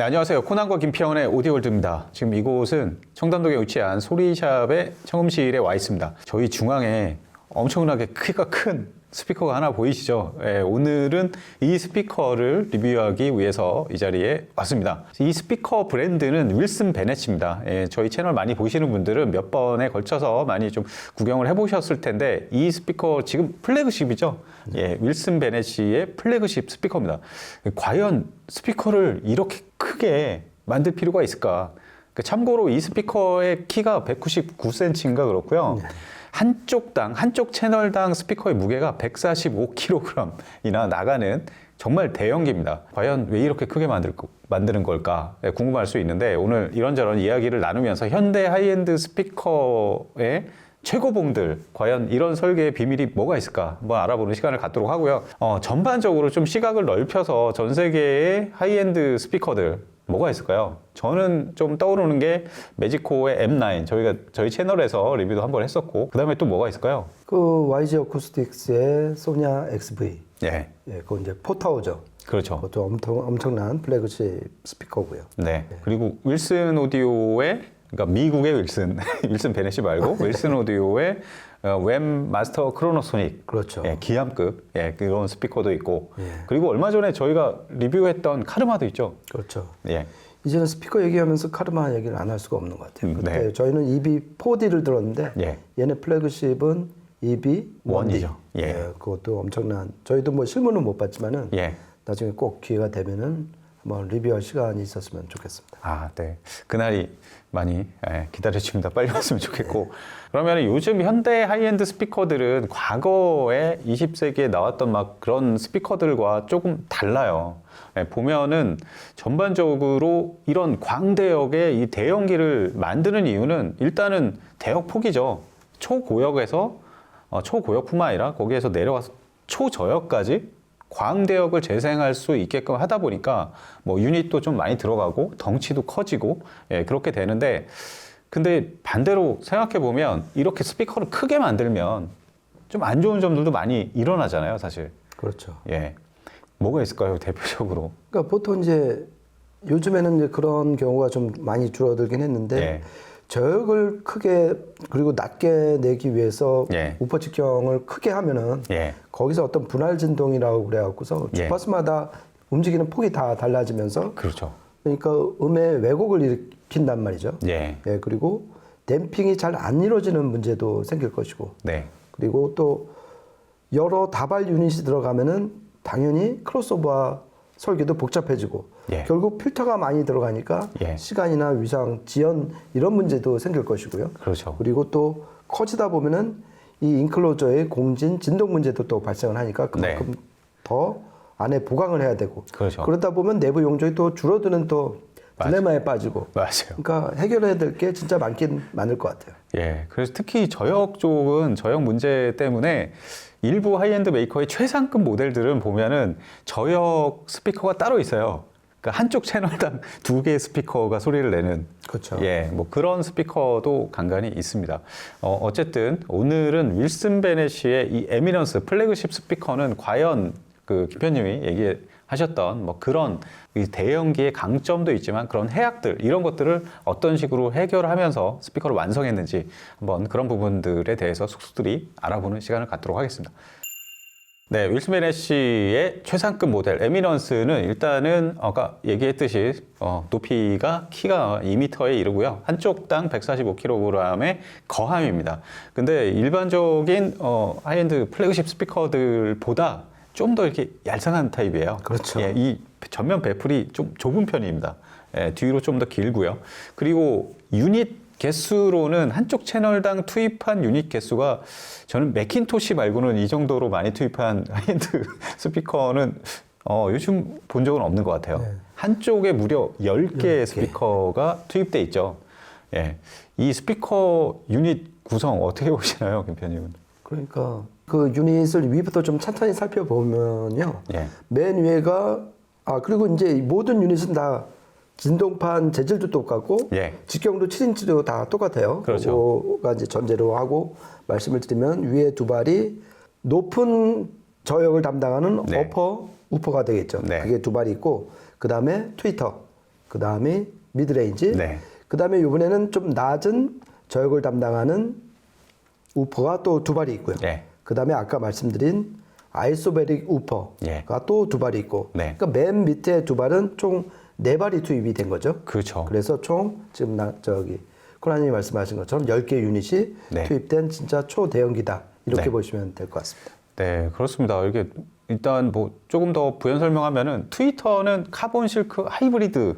안녕하세요. 코난과 김평원의 오디오월드입니다. 지금 이곳은 청담동에 위치한 소리샵의 청음실에 와 있습니다. 저희 중앙에 엄청나게 크기가 큰 스피커가 하나 보이시죠? 예, 오늘은 이 스피커를 리뷰하기 위해서 이 자리에 왔습니다. 이 스피커 브랜드는 윌슨 베넷입니다. 예, 저희 채널 많이 보시는 분들은 몇 번에 걸쳐서 많이 좀 구경을 해보셨을 텐데 이 스피커 지금 플래그십이죠? 예, 윌슨 베넷의 플래그십 스피커입니다. 과연 스피커를 이렇게 크게 만들 필요가 있을까? 참고로 이 스피커의 키가 199cm인가 그렇고요. 한쪽 채널당 스피커의 무게가 145kg이나 나가는 정말 대형기입니다. 과연 왜 이렇게 크게 만드는 걸까 궁금할 수 있는데 오늘 이런저런 이야기를 나누면서 현대 하이엔드 스피커의 최고봉들 과연 이런 설계의 비밀이 뭐가 있을까 한번 알아보는 시간을 갖도록 하고요. 전반적으로 좀 시각을 넓혀서 전 세계의 하이엔드 스피커들 뭐가 있을까요? 저는 좀 떠오르는 게 매지코의 M9 저희 채널에서 리뷰도 한번 했었고 그 다음에 또 뭐가 있을까요? 그 YG 어쿠스틱스의 소냐 XV 예, 그거 이제 포타오죠. 그렇죠. 그것도 엄청난 플래그십 스피커고요. 네. 그리고 윌슨 오디오의 그러니까 미국의 윌슨 베넷이 말고 윌슨 오디오의 웸 마스터 크로노소닉, 그렇죠. 예, 기암급 그런 스피커도 있고, 예. 그리고 얼마 전에 저희가 리뷰했던 카르마도 있죠. 그렇죠. 예, 이제는 스피커 얘기하면서 카르마 얘기를 안 할 수가 없는 것 같아요. 그때 네. 저희는 EB4D를 들었는데 예. 얘네 플래그십은 EB1D. 예. 그것도 엄청난. 저희도 뭐 실물은 못 봤지만은 예. 나중에 꼭 기회가 되면은 한번 리뷰할 시간이 있었으면 좋겠습니다. 아, 네. 그날이 많이 기다려집니다. 빨리 왔으면 좋겠고. 그러면 요즘 현대 하이엔드 스피커들은 과거에 20세기에 나왔던 막 그런 스피커들과 조금 달라요. 보면은 전반적으로 이런 광대역의 이 대형기를 만드는 이유는 일단은 대역 폭이죠. 초고역에서 초고역뿐만 아니라 거기에서 내려가서 초저역까지 광대역을 재생할 수 있게끔 하다 보니까 뭐 유닛도 좀 많이 들어가고 덩치도 커지고 그렇게 되는데, 근데 반대로 생각해 보면 이렇게 스피커를 크게 만들면 좀 안 좋은 점들도 많이 일어나잖아요, 사실. 그렇죠. 예. 뭐가 있을까요, 대표적으로? 그러니까 보통 이제 요즘에는 이제 그런 경우가 좀 많이 줄어들긴 했는데 예. 저역을 크게 그리고 낮게 내기 위해서 예. 우퍼 직경을 크게 하면은 예. 거기서 어떤 분할 진동이라고 그래갖고서 예. 주파수마다 움직이는 폭이 다 달라지면서 그렇죠. 그러니까 음의 왜곡을 일으킨단 말이죠. 예. 예, 그리고 댐핑이 잘 안 이루어지는 문제도 생길 것이고, 네. 그리고 또 여러 다발 유닛이 들어가면은 당연히 크로스오버 설계도 복잡해지고, 예. 결국 필터가 많이 들어가니까 예. 시간이나 위상, 지연 이런 문제도 생길 것이고요. 그렇죠. 그리고 또 커지다 보면은 이 인클로저의 공진, 진동 문제도 또 발생을 하니까 그만큼 더 안에 보강을 해야 되고, 그렇죠. 그러다 보면 내부 용적이 또 줄어드는 또 딜레마에 빠지고. 맞아요. 그러니까 해결해야 될 게 진짜 많긴 많을 것 같아요. 예. 그래서 특히 저역 쪽은 저역 문제 때문에 일부 하이엔드 메이커의 최상급 모델들은 보면은 저역 스피커가 따로 있어요. 그러니까 한쪽 채널당 2개의 스피커가 소리를 내는. 그렇죠. 예, 뭐 그런 스피커도 간간히 있습니다. 어쨌든 오늘은 윌슨 베넷의 이 에미넌스 플래그십 스피커는 과연 그 김편님이 얘기하셨던 뭐 그런 이 대형기의 강점도 있지만 그런 해악들 이런 것들을 어떤 식으로 해결하면서 스피커를 완성했는지 한번 그런 부분들에 대해서 속속들이 알아보는 시간을 갖도록 하겠습니다. 네, 윌슨 베넷의 최상급 모델 에미넌스는 일단은 아까 얘기했듯이 높이가 키가 2m에 이르고요. 한쪽당 145kg의 거함입니다. 근데 일반적인 하이엔드 플래그십 스피커들보다 좀 더 이렇게 얄쌍한 타입이에요. 그렇죠. 예, 이 전면 배풀이 좀 좁은 편입니다. 예, 뒤로 좀 더 길고요. 그리고 유닛 개수로는 한쪽 채널당 투입한 유닛 개수가 저는 매킨토시 말고는 이 정도로 많이 투입한 하이엔드 스피커는 요즘 본 적은 없는 것 같아요. 네. 한쪽에 무려 10개의 스피커가 투입돼 있죠. 예, 이 스피커 유닛 구성 어떻게 보시나요, 김편님은? 그러니까 그 유닛을 위부터 좀 천천히 살펴보면요. 예. 맨 위에가 그리고 이제 모든 유닛은 다 진동판 재질도 똑같고 예. 직경도 7인치도 다 똑같아요. 그렇죠. 그거가 이제 전제로 하고 말씀을 드리면 위에 두 발이 높은 저역을 담당하는 네. 우퍼가 되겠죠. 네. 그게 두 발이 있고 그 다음에 트위터 그 다음에 미드레인지, 네. 그 다음에 이번에는 좀 낮은 저역을 담당하는 우퍼가 또 두 발이 있고요. 네. 그 다음에 아까 말씀드린 아이소베릭 우퍼가 예. 또 두 발이 있고, 네. 그러니까 맨 밑에 두 발은 총 네 발이 투입이 된 거죠. 그렇죠. 그래서 총 지금 코나님이 말씀하신 것처럼 10개 유닛이 네. 투입된 진짜 초대형기다. 이렇게 네. 보시면 될 것 같습니다. 네, 그렇습니다. 이게 일단 뭐 조금 더 부연 설명하면은 트위터는 카본 실크 하이브리드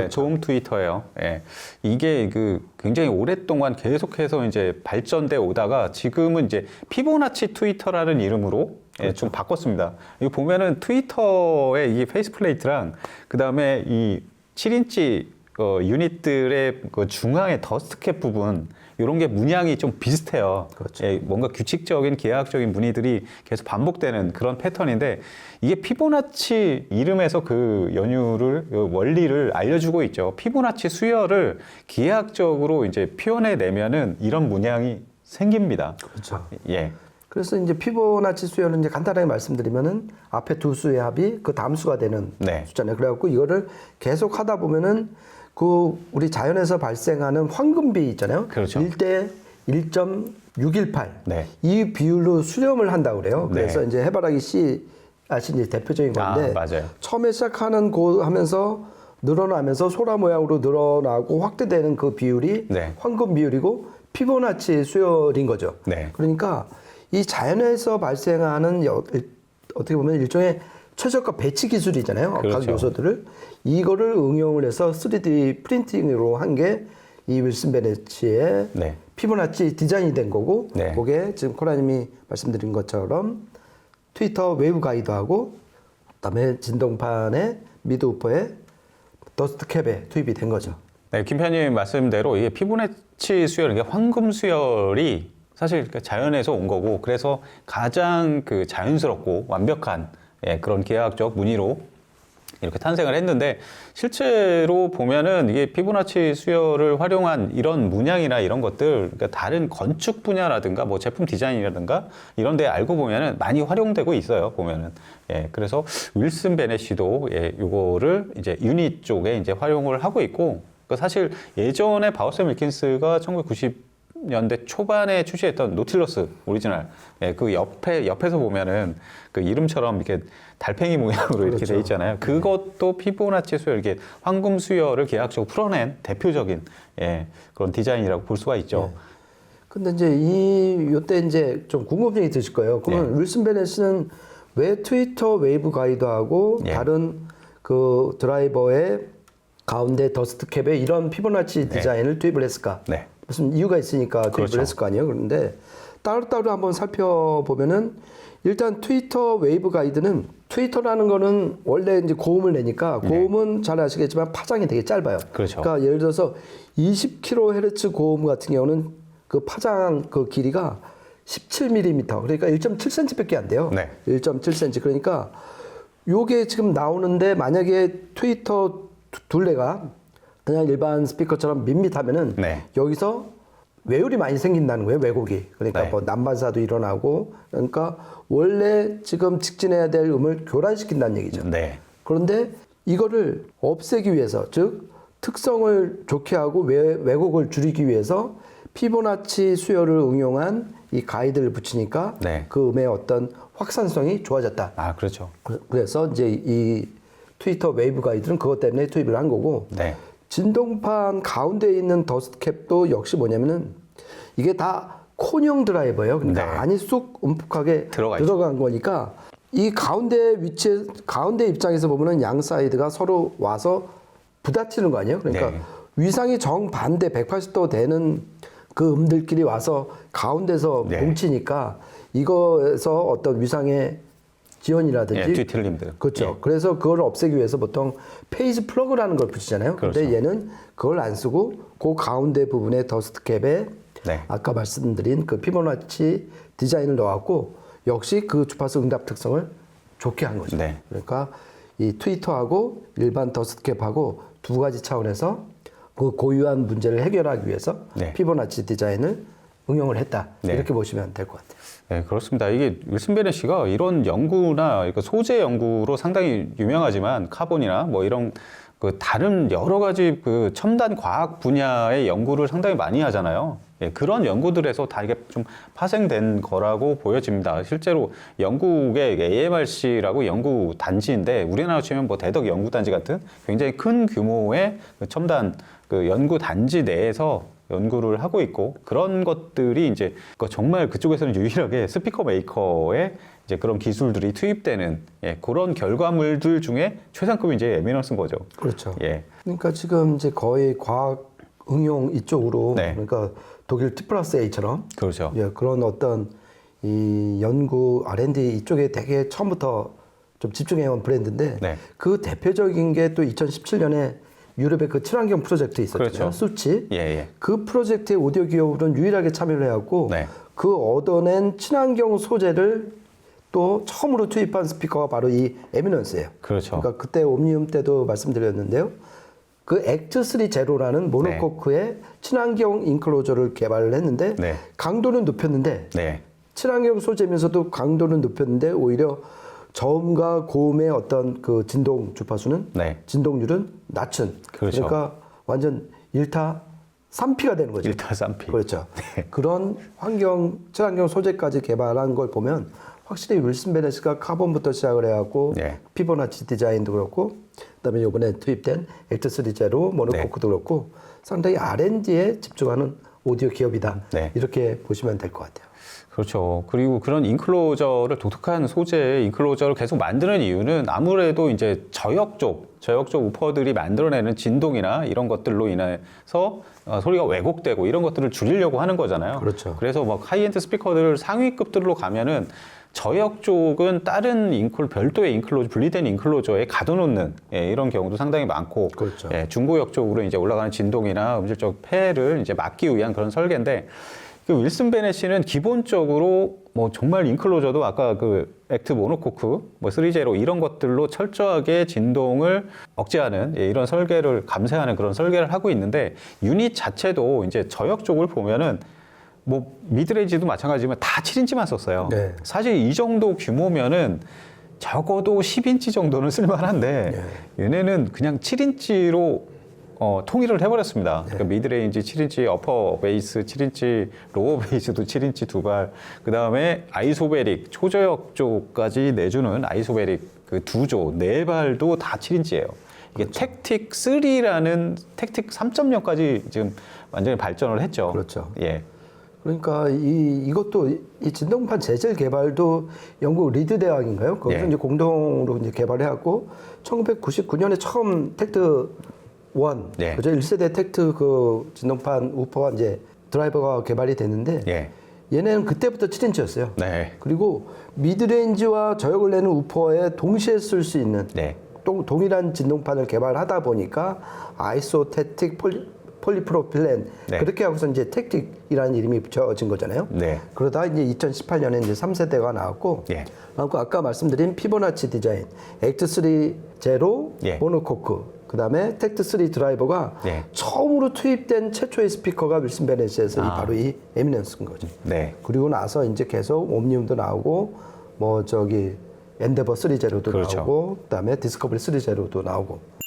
조음 트위터예요. 예. 이게 굉장히 오랫동안 계속해서 이제 발전돼 오다가 지금은 이제 피보나치 트위터라는 이름으로 좀 바꿨습니다. 이거 보면은 트위터의 이 페이스 플레이트랑 그 다음에 이 7인치 유닛들의 그 중앙의 더스트캡 부분 이런 게 문양이 좀 비슷해요. 그렇죠. 예, 뭔가 규칙적인 계약적인 무늬들이 계속 반복되는 그런 패턴인데 이게 피보나치 이름에서 그 그 원리를 알려주고 있죠. 피보나치 수열을 기하학적으로 이제 표현해 내면은 이런 문양이 생깁니다. 그렇죠. 예. 그래서 이제 피보나치 수열은 이제 간단하게 말씀드리면은 앞에 두 수의 합이 그 다음 수가 되는 네. 숫자네요. 그래갖고 이거를 계속 하다 보면은 그 우리 자연에서 발생하는 황금비 있잖아요. 그렇죠. 1대 1.618. 네. 이 비율로 수렴을 한다고 그래요. 네. 그래서 이제 해바라기 씨 아시는 대표적인 건데 맞아요. 처음에 시작하는 고 하면서 늘어나면서 소라 모양으로 늘어나고 확대되는 그 비율이 네. 황금 비율이고 피보나치 수열인 거죠. 네. 그러니까 이 자연에서 발생하는 어떻게 보면 일종의 최저가 배치 기술이잖아요. 그렇죠. 각 요소들을 이거를 응용을 해서 3D 프린팅으로 한 게 이 윌슨 베네치의 네. 피보나치 디자인이 된 거고, 네. 그게 지금 코라님이 말씀드린 것처럼 트위터 웨이브 가이드하고 그다음에 진동판의 미드우퍼에 더스트 캡에 투입이 된 거죠. 네, 김 편님 말씀대로 이게 피보나치 수열, 이게 황금 수열이 사실 자연에서 온 거고, 그래서 가장 자연스럽고 완벽한 그런 계약적 무늬로 이렇게 탄생을 했는데, 실제로 보면은 이게 피보나치 수열을 활용한 이런 문양이나 이런 것들, 그러니까 다른 건축 분야라든가 뭐 제품 디자인이라든가 이런 데 알고 보면은 많이 활용되고 있어요, 보면은. 예, 그래서 윌슨 베네시도 요거를 이제 유닛 쪽에 이제 활용을 하고 있고, 사실 예전에 바우셀 밀킨스가 1990년대 초반에 출시했던 노틸러스 오리지널, 그 옆에서 보면은 그 이름처럼 이렇게 달팽이 모양으로 이렇게 그렇죠. 돼 있잖아요. 그것도 피보나치 수열, 이렇게 황금 수열을 계약적으로 풀어낸 대표적인 그런 디자인이라고 볼 수가 있죠. 근데 이제 요때 이제 좀 궁금증이 드실 거예요. 그러면 윌슨 베넷은 왜 트위터 웨이브 가이드하고 다른 그 드라이버의 가운데 더스트 캡에 이런 피보나치 디자인을 투입을 했을까? 네. 무슨 이유가 있으니까 투입을 그렇죠. 했을 거 아니에요. 그런데 따로따로 한번 살펴보면은 일단 트위터 웨이브 가이드는 트위터라는 거는 원래 이제 고음을 내니까 고음은 잘 아시겠지만 파장이 되게 짧아요. 그렇죠. 그러니까 예를 들어서 20kHz 고음 같은 경우는 그 파장 그 길이가 17mm, 그러니까 1.7cm밖에 안 돼요. 네. 1.7cm. 그러니까 요게 지금 나오는데 만약에 트위터 둘레가 그냥 일반 스피커처럼 밋밋하면은 여기서 외율이 많이 생긴다는 거예요, 왜곡이. 그러니까 뭐 난반사도 일어나고, 그러니까 원래 지금 직진해야 될 음을 교란시킨다는 얘기죠. 그런데 이거를 없애기 위해서, 즉 특성을 좋게 하고 왜곡을 줄이기 위해서 피보나치 수열을 응용한 이 가이드를 붙이니까 그 음의 어떤 확산성이 좋아졌다. 아, 그렇죠. 그래서 이제 이 트위터 웨이브 가이드는 그것 때문에 투입을 한 거고, 진동판 가운데 있는 더스트 캡도 역시 뭐냐면은 이게 다 콘형 드라이버예요. 그러니까 안이 쑥 움푹하게 들어간 거니까 이 가운데 입장에서 보면은 양 사이드가 서로 와서 부딪히는 거 아니에요? 그러니까 위상이 정반대 180도 되는 그 음들끼리 와서 가운데서 뭉치니까 이거에서 어떤 위상의 지연이라든지 뒤틀림들. 그렇죠. 그래서 그걸 없애기 위해서 보통 페이지 플러그라는 걸 붙이잖아요. 그렇죠. 근데 얘는 그걸 안 쓰고 그 가운데 부분에 더스트 캡에 아까 말씀드린 그 피보나치 디자인을 넣었고, 역시 그 주파수 응답 특성을 좋게 한 거죠. 그러니까 이 트위터하고 일반 더스트 캡하고 두 가지 차원에서 그 고유한 문제를 해결하기 위해서 피보나치 디자인을 응용을 했다. 이렇게 보시면 될 것 같아요. 네, 그렇습니다. 이게 윌슨 베네시가 이런 연구나 소재 연구로 상당히 유명하지만 카본이나 뭐 이런 그 다른 여러 가지 그 첨단 과학 분야의 연구를 상당히 많이 하잖아요. 예, 그런 연구들에서 다 이게 좀 파생된 거라고 보여집니다. 실제로 영국의 AMRC라고 연구 단지인데 우리나라 치면 뭐 대덕 연구 단지 같은 굉장히 큰 규모의 그 첨단 그 연구 단지 내에서 연구를 하고 있고 그런 것들이 이제 정말 그쪽에서는 유일하게 스피커 메이커의 이제 그런 기술들이 투입되는 예, 그런 결과물들 중에 최상급이 이제 에미넌스인 거죠. 그렇죠. 예. 그러니까 지금 이제 거의 과학 응용 이쪽으로 네. 그러니까 독일 T+A처럼 그렇죠. 예, 그런 어떤 이 연구 R&D 이쪽에 되게 처음부터 좀 집중해온 브랜드인데 네. 그 대표적인 게 또 2017년에 유럽의 그 친환경 프로젝트 있었잖아요. 그렇죠. 수치. 예, 예. 그 프로젝트에 오디오 기업으로는 유일하게 참여를 해왔고 네. 그 얻어낸 친환경 소재를 또 처음으로 투입한 스피커가 바로 이 에미넌스예요. 그렇죠. 그러니까 그때 옴니움 때도 말씀드렸는데요. 그 액트3 제로라는 모노코크의 친환경 인클로저를 개발을 했는데 네. 강도는 높였는데 네. 친환경 소재면서도 강도는 높였는데 오히려 저음과 고음의 어떤 그 진동 주파수는 네. 진동률은 낮춘. 그렇죠. 그러니까 완전 1타 3P가 되는 거죠. 1타 3P. 그렇죠. 그런 친환경 소재까지 개발한 걸 보면 확실히 윌슨 베네스가 카본부터 시작을 해갖고 네. 피보나치 디자인도 그렇고 그다음에 이번에 투입된 액트3 제로 모노코크도 그렇고 상당히 R&D에 집중하는 오디오 기업이다. 네. 이렇게 보시면 될 것 같아요. 그렇죠. 그리고 그런 인클로저를 독특한 소재의 인클로저를 계속 만드는 이유는 아무래도 이제 저역 쪽 우퍼들이 만들어내는 진동이나 이런 것들로 인해서 소리가 왜곡되고 이런 것들을 줄이려고 하는 거잖아요. 그렇죠. 그래서 막 하이엔드 스피커들 상위급들로 가면은 저역 쪽은 다른 별도의 인클로저, 분리된 인클로저에 가둬놓는 예, 이런 경우도 상당히 많고, 그렇죠. 예, 중고역 쪽으로 이제 올라가는 진동이나 음질적 폐해를 이제 막기 위한 그런 설계인데, 그 윌슨 베넷시는 기본적으로 뭐 정말 인클로저도 아까 그 액트 모노코크, 뭐 3제로 이런 것들로 철저하게 진동을 억제하는 예, 이런 설계를 감쇄하는 그런 설계를 하고 있는데 유닛 자체도 이제 저역 쪽을 보면은 뭐 미드레인지도 마찬가지지만 다 7인치만 썼어요. 네. 사실 이 정도 규모면은 적어도 10인치 정도는 쓸만한데 얘네는 그냥 7인치로 통일을 해버렸습니다. 그러니까 미드레인지 7인치, 어퍼 베이스 7인치, 로어 베이스도 7인치 두 발, 그 다음에 아이소베릭, 초저역 쪽까지 내주는 아이소베릭 그 두 조, 네 발도 다 7인치예요. 이게 그렇죠. 택틱 3라는 택틱 3.0까지 지금 완전히 발전을 했죠. 그렇죠. 예. 그러니까 이것도 이 진동판 재질 개발도 영국 리드 대학인가요? 거기서 예. 이제 공동으로 이제 개발해갖고 1999년에 처음 텍트 1, 예. 그죠? 1세대 텍트 그 진동판 우퍼가 이제 드라이버가 개발이 됐는데 예. 얘네는 그때부터 7인치였어요. 네. 그리고 미드레인지와 저역을 내는 우퍼에 동시에 쓸 수 있는 네. 동일한 진동판을 개발하다 보니까 아이소테틱 폴리프로필렌 네. 그렇게 하고서 이제 택틱이라는 이름이 붙여진 거잖아요. 네. 그러다 이제 2018년에 이제 3세대가 나왔고, 예. 그리고 아까 말씀드린 피보나치 디자인, 액트3 제로, 예. 모노코크, 그 다음에 텍트3 드라이버가 예. 처음으로 투입된 최초의 스피커가 윌슨 베넷에서 바로 이 에미넌스인 거죠. 네. 그리고 나서 이제 계속 옴니움도 나오고, 뭐 저기 엔데버 3 제로도 그렇죠. 나오고, 그 다음에 디스커버리 3 제로도 나오고.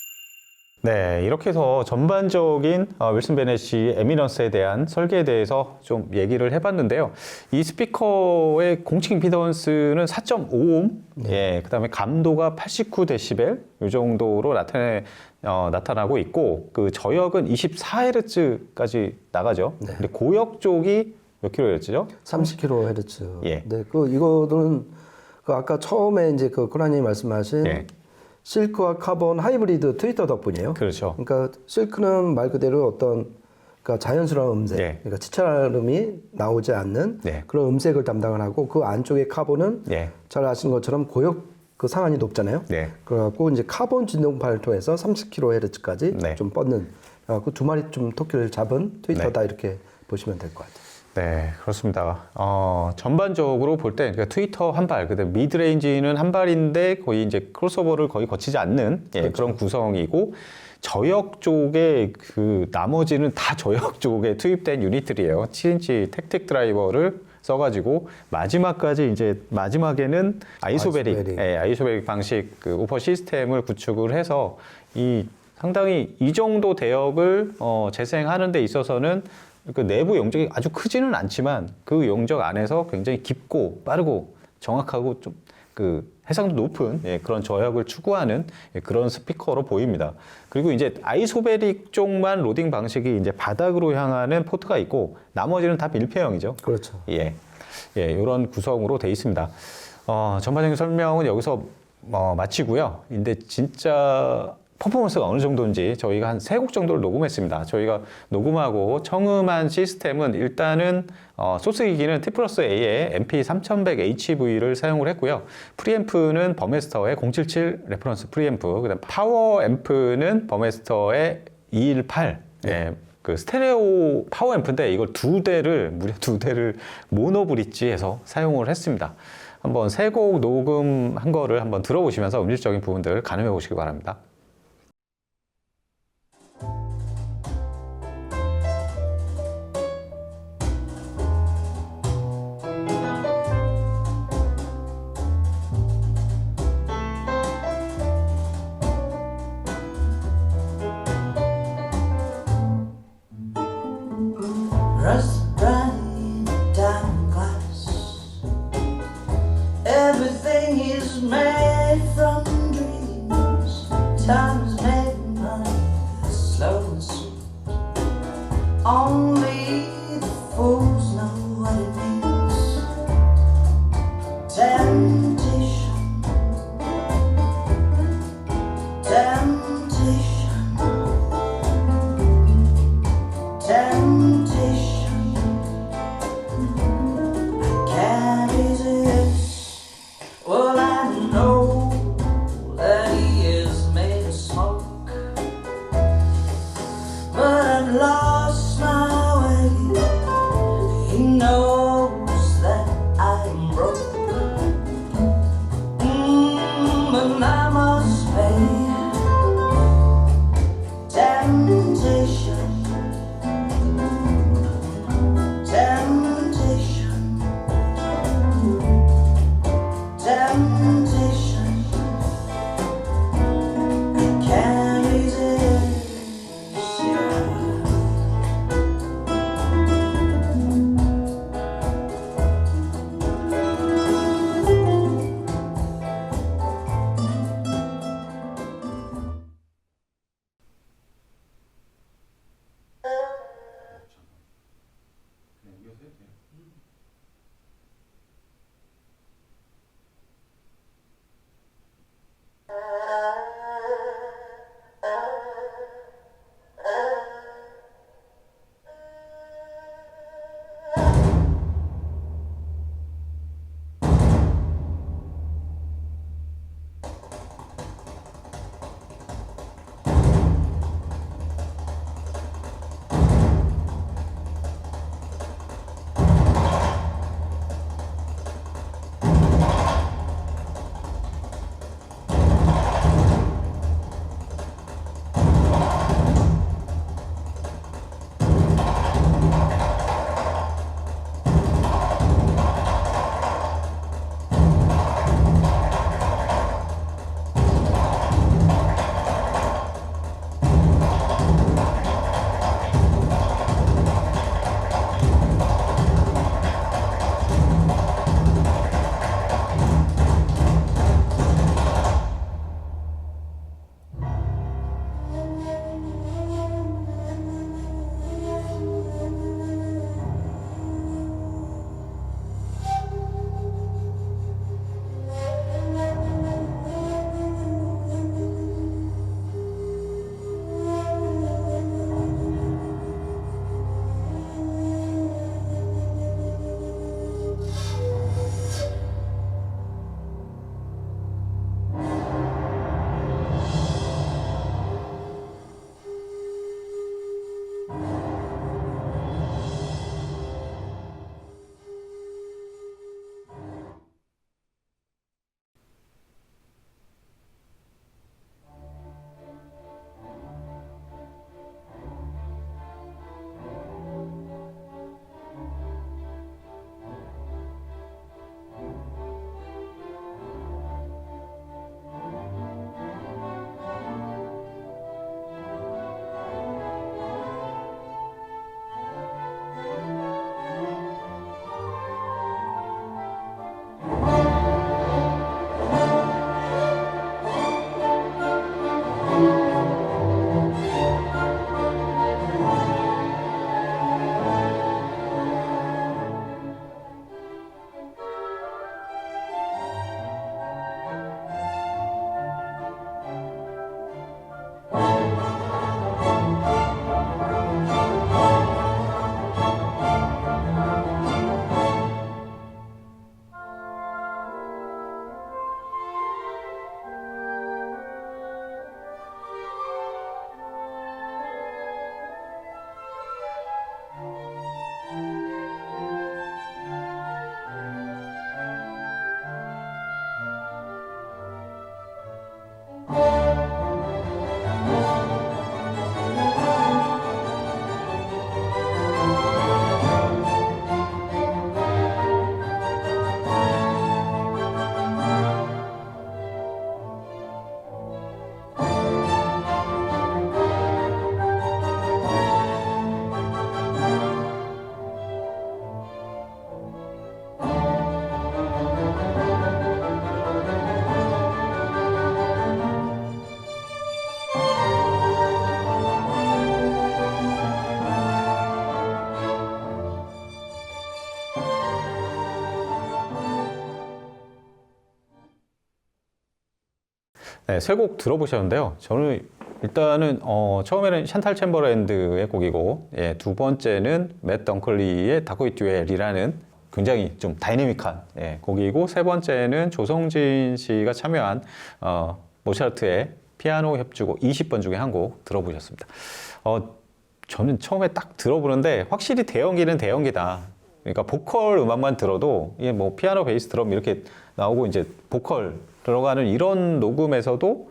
네, 이렇게 해서 전반적인 윌슨 베넷이 에미넌스에 대한 설계에 대해서 좀 얘기를 해봤는데요. 이 스피커의 공식 임피던스는 4.5옴, 예, 그다음에 감도가 89데시벨 이 정도로 나타나고 있고, 그 저역은 24Hz까지 나가죠. 네. 근데 고역 쪽이 몇 킬로헤르츠죠? 30kHz. 예. 네, 이거는 그 아까 처음에 이제 그 코라님 말씀하신 예. 실크와 카본 하이브리드 트위터 덕분이에요. 그렇죠. 그러니까 실크는 말 그대로 어떤 그러니까 자연스러운 음색, 예. 그러니까 치찰음이 나오지 않는 네. 그런 음색을 담당을 하고 그 안쪽에 카본은 예. 잘 아시는 것처럼 고역 그 상한이 높잖아요. 네. 그래갖고 이제 카본 진동판을 통해서 30kHz까지 네. 좀 뻗는 그래갖고 두 마리 좀 토끼를 잡은 트위터다 이렇게 보시면 될 것 같아요. 네, 그렇습니다. 전반적으로 볼 때, 그러니까 트위터 한 발, 그다음 미드레인지는 한 발인데 거의 이제 크로스오버를 거의 거치지 않는 예, 그렇죠. 그런 구성이고, 저역 쪽에 그 나머지는 다 저역 쪽에 투입된 유닛들이에요. 7인치 택틱 드라이버를 써가지고 마지막까지 이제 마지막에는 아이소베릭 방식 그 오퍼 시스템을 구축을 해서 이 상당히 이 정도 대역을 재생하는 데 있어서는 그 내부 용적이 아주 크지는 않지만 그 용적 안에서 굉장히 깊고 빠르고 정확하고 좀 그 해상도 높은 그런 저역을 추구하는 그런 스피커로 보입니다. 그리고 이제 아이소베릭 쪽만 로딩 방식이 이제 바닥으로 향하는 포트가 있고 나머지는 다 밀폐형이죠. 그렇죠. 이런 구성으로 되어 있습니다. 전반적인 설명은 여기서 마치고요. 근데 진짜 퍼포먼스가 어느 정도인지 저희가 한 3곡 정도를 녹음했습니다. 저희가 녹음하고 청음한 시스템은 일단은 소스 기기는 T+A의 MP3100HV를 사용을 했고요. 프리앰프는 버메스터의 077 레퍼런스 프리앰프, 그다음 파워 앰프는 버메스터의 218. 그 스테레오 파워 앰프인데 이걸 무려 두 대를 모노 브릿지해서 사용을 했습니다. 한번 3곡 녹음한 거를 한번 들어보시면서 음질적인 부분들을 가늠해 보시기 바랍니다. Rust running down glass. Everything is made from dreams. Time is made money, slow and sweet. Only the fools know what it means. Temptation, temptation, temptation. Can't resist. Well, I know that he is made of smoke, but I've lost my way. He knows that I'm broke, but I must pay. Temptation, temptation, temptation. I can't resist. 네, 세 곡 들어보셨는데요. 저는 일단은 처음에는 샨탈 챔버랜드의 곡이고, 예, 두 번째는 맷 덩클리의 다코이 듀엘이라는 굉장히 좀 다이내믹한 예, 곡이고, 세 번째는 조성진 씨가 참여한 모차르트의 피아노 협주곡 20번 중에 한 곡 들어보셨습니다. 저는 처음에 딱 들어보는데 확실히 대형기는 대형기다. 그러니까 보컬 음악만 들어도 이게 뭐 피아노, 베이스, 드럼 이렇게 나오고 이제 보컬 들어가는 이런 녹음에서도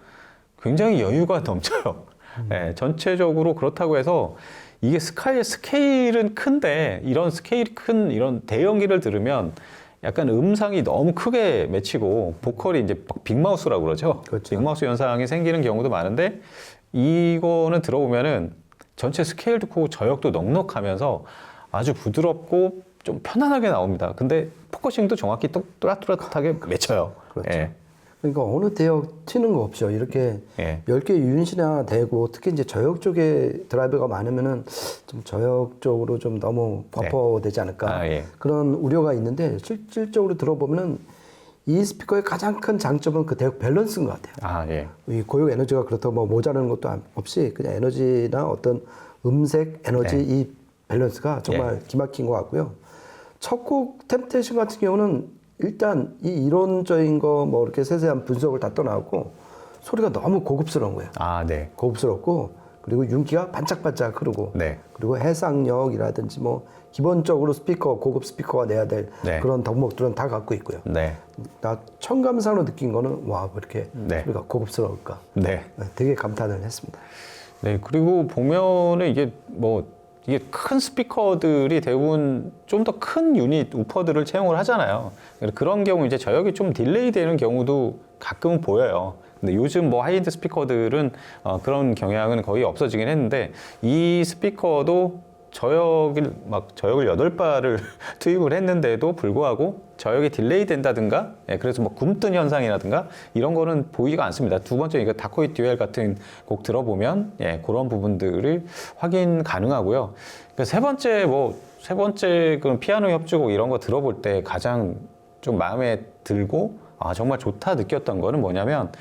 굉장히 여유가 넘쳐요. 네, 전체적으로 그렇다고 해서 이게 스케일은 큰데 이런 스케일이 큰 이런 대형기를 들으면 약간 음상이 너무 크게 맺히고 보컬이 이제 빅마우스라고 그러죠. 그렇죠. 빅마우스 현상이 생기는 경우도 많은데 이거는 들어보면은 전체 스케일도 크고 저역도 넉넉하면서 아주 부드럽고 좀 편안하게 나옵니다. 근데 포커싱도 정확히 또렷하게 맺혀요. 그렇죠. 예. 그러니까 어느 대역 튀는 거 없이요. 이렇게 예. 10개 유닛이나 되고 특히 이제 저역 쪽에 드라이버가 많으면은 좀 저역 쪽으로 좀 너무 버퍼되지 않을까 예. 그런 우려가 있는데 실질적으로 들어보면은 이 스피커의 가장 큰 장점은 그 대역 밸런스인 것 같아요. 아, 예. 이 고역 에너지가 그렇다고 뭐 모자라는 것도 없이 그냥 에너지나 어떤 음색 에너지 네. 이 밸런스가 정말 기막힌 것 같고요. 첫 곡 템테이션 같은 경우는 일단 이 이론적인 거 뭐 이렇게 세세한 분석을 다 떠나고 소리가 너무 고급스러운 거예요. 아, 네. 고급스럽고 그리고 윤기가 반짝반짝 흐르고 네. 그리고 해상력이라든지 뭐 기본적으로 고급 스피커가 내야 될 네. 그런 덕목들은 다 갖고 있고요. 네. 나 청감상으로 느낀 거는 와, 왜 이렇게 네. 소리가 고급스러울까? 네. 되게 감탄을 했습니다. 네. 그리고 보면은 이게 큰 스피커들이 대부분 좀 더 큰 유닛 우퍼들을 채용을 하잖아요. 그런 경우 이제 저역이 좀 딜레이 되는 경우도 가끔 보여요. 근데 요즘 뭐 하이엔드 스피커들은 그런 경향은 거의 없어지긴 했는데 이 스피커도 저역을 8발을 투입을 했는데도 불구하고 저역이 딜레이 된다든가, 예, 그래서 뭐 굼뜬 현상이라든가 이런 거는 보이지가 않습니다. 두 번째 이거 다코이 듀엘 같은 곡 들어보면 예, 그런 부분들을 확인 가능하고요. 세 번째 그 피아노 협주곡 이런 거 들어볼 때 가장 좀 마음에 들고 정말 좋다 느꼈던 거는 뭐냐면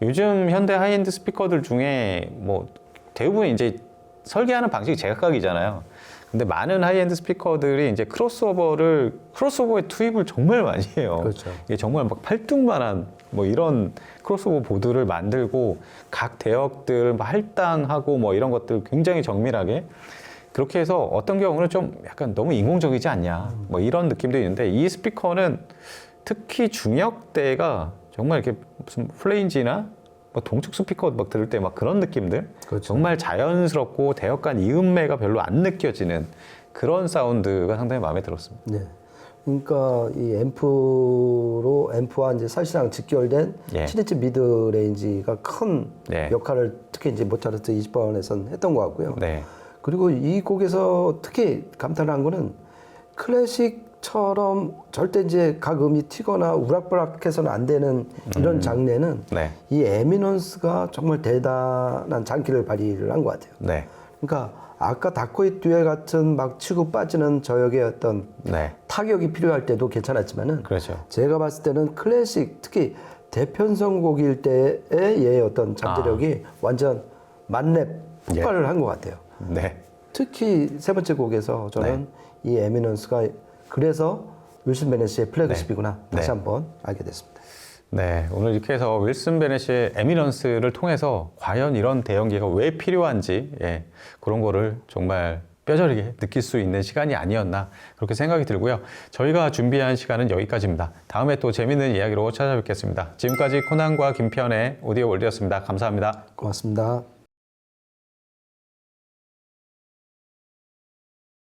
요즘 현대 하이엔드 스피커들 중에 뭐 대부분 이제 설계하는 방식이 제각각이잖아요. 근데 많은 하이엔드 스피커들이 이제 크로스오버의 투입을 정말 많이 해요. 그렇죠. 이게 정말 막 팔뚝만한 뭐 이런 크로스오버 보드를 만들고 각 대역들 막 할당하고 뭐 이런 것들 굉장히 정밀하게 그렇게 해서 어떤 경우는 좀 약간 너무 인공적이지 않냐 뭐 이런 느낌도 있는데 이 스피커는 특히 중역대가 정말 이렇게 무슨 플레인지나 뭐 동축 스피커 막 들을 때 막 그런 느낌들 그렇죠. 정말 자연스럽고 대역 간 이음매가 별로 안 느껴지는 그런 사운드가 상당히 마음에 들었습니다. 네. 그러니까 이 앰프와 이제 사실상 직결된 예. 7인치 미드 레인지가 큰 네. 역할을 특히 이제 모차르트 20번에서는 했던 것 같고요. 네. 그리고 이 곡에서 특히 감탄한 거는 클래식처럼 절대 이제 각 음이 튀거나 우락부락해서는 안 되는 이런 장르에는 네. 이 에미넌스가 정말 대단한 장기를 발휘를 한 것 같아요. 네. 그러니까 아까 다코이 듀엘 같은 막 치고 빠지는 저역의 어떤 네. 타격이 필요할 때도 괜찮았지만은 그렇죠. 제가 봤을 때는 클래식 특히 대편성곡일 때의 얘의 어떤 잠재력이 완전 만렙 폭발을 한 것 같아요. 네. 특히 세 번째 곡에서 저는 이 에미넌스가 그래서 윌슨 베넷의 플래그십이구나 다시 네. 한번 알게 됐습니다. 네, 오늘 이렇게 해서 윌슨 베넷의 에미넌스를 통해서 과연 이런 대형기가 왜 필요한지 예, 그런 거를 정말 뼈저리게 느낄 수 있는 시간이 아니었나 그렇게 생각이 들고요. 저희가 준비한 시간은 여기까지입니다. 다음에 또 재밌는 이야기로 찾아뵙겠습니다. 지금까지 코난과 김편의 오디오 월드였습니다. 감사합니다. 고맙습니다.